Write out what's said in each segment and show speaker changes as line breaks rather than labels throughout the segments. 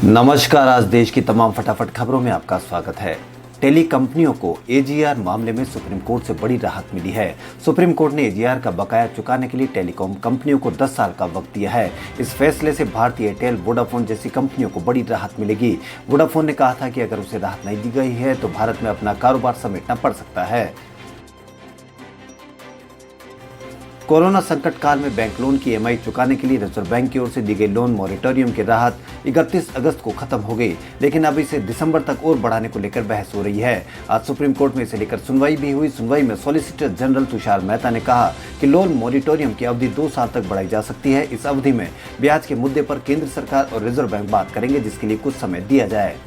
नमस्कार। आज देश की तमाम फटाफट खबरों में आपका स्वागत है। टेली कंपनियों को एजीआर मामले में सुप्रीम कोर्ट से बड़ी राहत मिली है। सुप्रीम कोर्ट ने एजीआर का बकाया चुकाने के लिए टेलीकॉम कंपनियों को 10 साल का वक्त दिया है। इस फैसले से भारतीय एयरटेल, वोडाफोन जैसी कंपनियों को बड़ी राहत मिलेगी। वोडाफोन ने कहा था कि अगर उसे राहत नहीं दी गई है तो भारत में अपना कारोबार समेटना पड़ सकता है। कोरोना संकट काल में बैंक लोन की ईएमआई चुकाने के लिए रिजर्व बैंक की ओर से दी गई लोन मॉरेटोरियम की राहत 31 अगस्त को खत्म हो गई, लेकिन अब इसे दिसंबर तक और बढ़ाने को लेकर बहस हो रही है। आज सुप्रीम कोर्ट में इसे लेकर सुनवाई भी हुई। सुनवाई में सॉलिसिटर जनरल तुषार मेहता ने कहा कि लोन मॉरेटोरियम की अवधि 2 साल तक बढ़ाई जा सकती है। इस अवधि में ब्याज के मुद्दे पर केंद्र सरकार और रिजर्व बैंक बात करेंगे, जिसके लिए कुछ समय दिया जाए।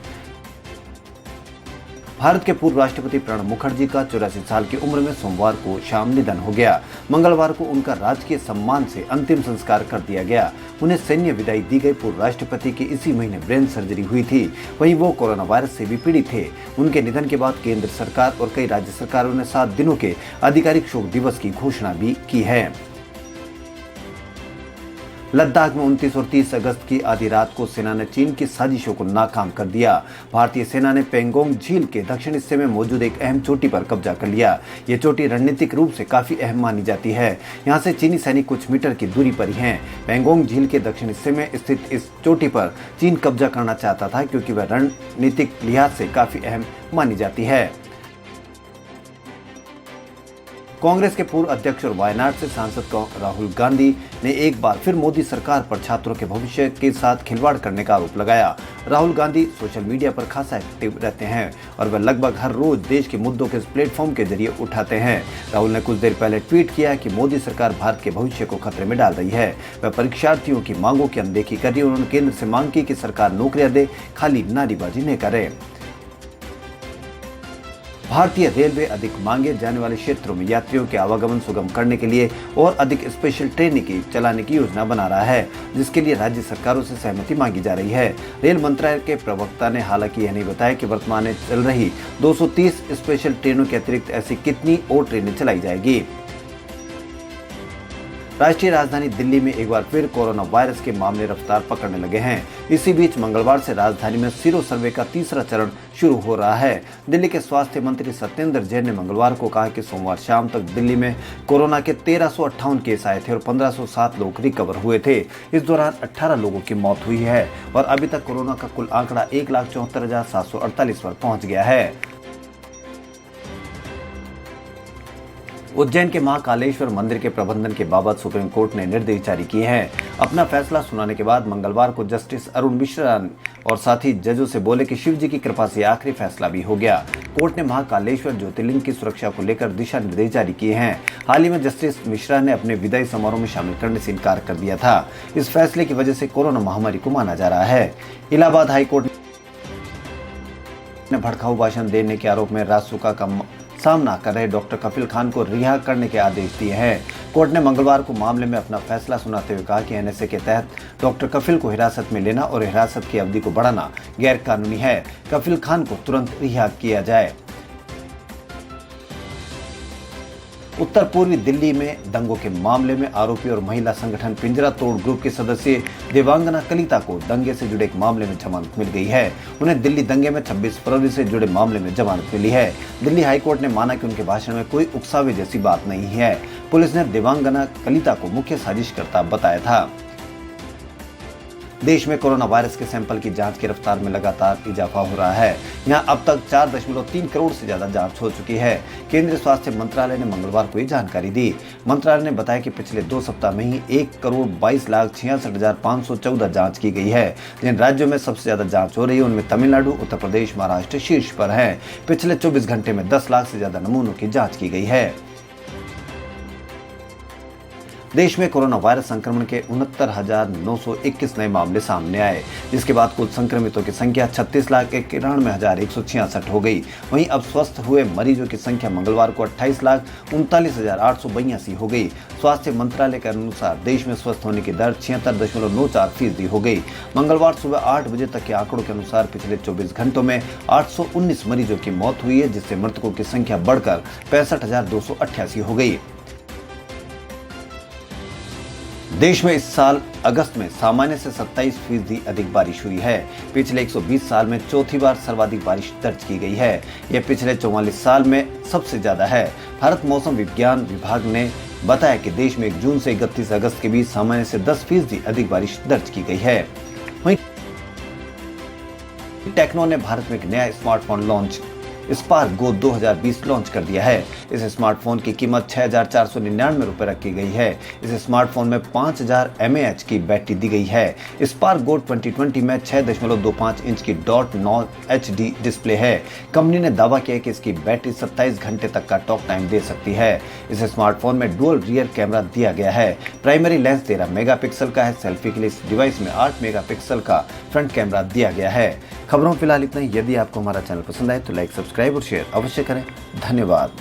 भारत के पूर्व राष्ट्रपति प्रणब मुखर्जी का 84 साल की उम्र में सोमवार को शाम निधन हो गया। मंगलवार को उनका राजकीय सम्मान से अंतिम संस्कार कर दिया गया। उन्हें सैन्य विदाई दी गई। पूर्व राष्ट्रपति की इसी महीने ब्रेन सर्जरी हुई थी। वहीं वो कोरोना वायरस से भी पीड़ित थे। उनके निधन के बाद केंद्र सरकार और कई राज्य सरकारों ने 7 दिनों के आधिकारिक शोक दिवस की घोषणा भी की है। लद्दाख में 29 और 30 अगस्त की आधी रात को सेना ने चीन की साजिशों को नाकाम कर दिया। भारतीय सेना ने पेंगोंग झील के दक्षिण हिस्से में मौजूद एक अहम चोटी पर कब्जा कर लिया। ये चोटी रणनीतिक रूप से काफी अहम मानी जाती है। यहाँ से चीनी सैनिक कुछ मीटर की दूरी पर ही हैं। पेंगोंग झील के दक्षिण हिस्से में स्थित इस चोटी पर चीन कब्जा करना चाहता था, क्योंकि वह रणनीतिक लिहाज से काफी अहम मानी जाती है। कांग्रेस के पूर्व अध्यक्ष और वायनाड से सांसद राहुल गांधी ने एक बार फिर मोदी सरकार पर छात्रों के भविष्य के साथ खिलवाड़ करने का आरोप लगाया। राहुल गांधी सोशल मीडिया पर खासा एक्टिव रहते हैं और वह लगभग हर रोज देश के मुद्दों के प्लेटफॉर्म के जरिए उठाते हैं। राहुल ने कुछ देर पहले ट्वीट किया कि मोदी सरकार भारत के भविष्य को खतरे में डाल रही है। वह परीक्षार्थियों की मांगों की अनदेखी कर रही है। उन्होंने केंद्र से मांग की कि सरकार नौकरियां दे, खाली नारेबाजी न करे। भारतीय रेलवे अधिक मांगे जाने वाले क्षेत्रों में यात्रियों के आवागमन सुगम करने के लिए और अधिक स्पेशल ट्रेनें चलाने की योजना बना रहा है, जिसके लिए राज्य सरकारों से सहमति मांगी जा रही है। रेल मंत्रालय के प्रवक्ता ने हालांकि यह नहीं बताया कि वर्तमान में चल रही 230 स्पेशल ट्रेनों के अतिरिक्त ऐसी कितनी और ट्रेनें चलाई जाएगी। राष्ट्रीय राजधानी दिल्ली में एक बार फिर कोरोना वायरस के मामले रफ्तार पकड़ने लगे हैं। इसी बीच मंगलवार से राजधानी में सीरो सर्वे का तीसरा चरण शुरू हो रहा है। दिल्ली के स्वास्थ्य मंत्री सत्येंद्र जैन ने मंगलवार को कहा कि सोमवार शाम तक दिल्ली में कोरोना के 1358 केस आए थे और 1507 लोग रिकवर हुए थे। इस दौरान 18 लोगों की मौत हुई है और अभी तक कोरोना का कुल आंकड़ा 1,74,748 पर पहुंच गया है। उज्जैन के महाकालेश्वर मंदिर के प्रबंधन के बाबत सुप्रीम कोर्ट ने निर्देश जारी किए हैं। अपना फैसला सुनाने के बाद मंगलवार को जस्टिस अरुण मिश्रा और साथी जजों से बोले कि शिव जी की कृपा से आखिरी फैसला भी हो गया। कोर्ट ने महाकालेश्वर ज्योतिर्लिंग की सुरक्षा को लेकर दिशा निर्देश जारी किए हैं। हाल ही में जस्टिस मिश्रा ने अपने विदाई समारोह में शामिल करने से इनकार कर दिया था। इस फैसले की वजह से कोरोना महामारी को माना जा रहा है। इलाहाबाद हाईकोर्ट ने भड़काऊ भाषण देने के आरोप में रासुका का सामना कर रहे डॉक्टर कफिल खान को रिहा करने के आदेश दिए हैं। कोर्ट ने मंगलवार को मामले में अपना फैसला सुनाते हुए कहा कि एनएसए के तहत डॉक्टर कफिल को हिरासत में लेना और हिरासत की अवधि को बढ़ाना गैर कानूनी है। कफिल खान को तुरंत रिहा किया जाए। उत्तर पूर्वी दिल्ली में दंगों के मामले में आरोपी और महिला संगठन पिंजरा तोड़ ग्रुप के सदस्य देवांगना कलिता को दंगे से जुड़े एक मामले में जमानत मिल गई है। उन्हें दिल्ली दंगे में 26 फरवरी से जुड़े मामले में जमानत मिली है। दिल्ली हाईकोर्ट ने माना कि उनके भाषण में कोई उकसावे जैसी बात नहीं है। पुलिस ने देवांगना कलिता को मुख्य साजिशकर्ता बताया था। देश में कोरोना वायरस के सैंपल की जांच की रफ्तार में लगातार इजाफा हो रहा है। यहां अब तक 4.3 करोड़ से ज्यादा जांच हो चुकी है। केंद्रीय स्वास्थ्य मंत्रालय ने मंगलवार को ये जानकारी दी। मंत्रालय ने बताया कि पिछले 2 सप्ताह में ही 1,22,66,514 जांच की गई है। जिन राज्यों में सबसे ज्यादा जांच हो रही है उनमें तमिलनाडु, उत्तर प्रदेश, महाराष्ट्र शीर्ष पर है। पिछले 24 घंटे में 10 लाख से ज्यादा नमूनों की जाँच की गई है। देश में कोरोना वायरस संक्रमण के 69,921 नए मामले सामने आए, जिसके बाद कुल संक्रमितों की संख्या 36,91,166 हो गई। वहीं अब स्वस्थ हुए मरीजों की संख्या मंगलवार को 28,39,882 हो गई। स्वास्थ्य मंत्रालय के अनुसार देश में स्वस्थ होने की दर 76.94% हो गई। मंगलवार सुबह 8 बजे तक के आंकड़ों के अनुसार पिछले 24 घंटों में 819 मरीजों की मौत हुई है, जिससे मृतकों की संख्या बढ़कर 65,288 हो गई। देश में इस साल अगस्त में सामान्य से 27% अधिक बारिश हुई है। पिछले 120 साल में चौथी बार सर्वाधिक बारिश दर्ज की गई है। यह पिछले 44 साल में सबसे ज्यादा है। भारत मौसम विज्ञान विभाग ने बताया कि देश में 1 जून से 31 अगस्त के बीच सामान्य से 10% अधिक बारिश दर्ज की गई है। वहीं टेक्नो ने भारत में एक नया smartphone launch Spark Go 2020 launch कर दिया है। इस स्मार्टफोन की कीमत 6,499 रुपए रखी गई है। इस स्मार्टफोन में 5000 mAh की बैटरी दी गई है। स्पार्क गो 2020 में 6.25 इंच की .9 HD डिस्प्ले है। कंपनी ने दावा किया कि इसकी बैटरी 27 घंटे तक का टॉक टाइम दे सकती है। इस स्मार्टफोन में डुअल रियर कैमरा दिया गया है। प्राइमरी लेंस 13 मेगापिक्सल का है। सेल्फी के लिए इस डिवाइस में 8 मेगापिक्सल का फ्रंट कैमरा दिया गया है। खबरों फिलहाल इतना ही। यदि आपको हमारा चैनल पसंद आए तो लाइक, सब्सक्राइब और शेयर अवश्य करें। धन्यवाद।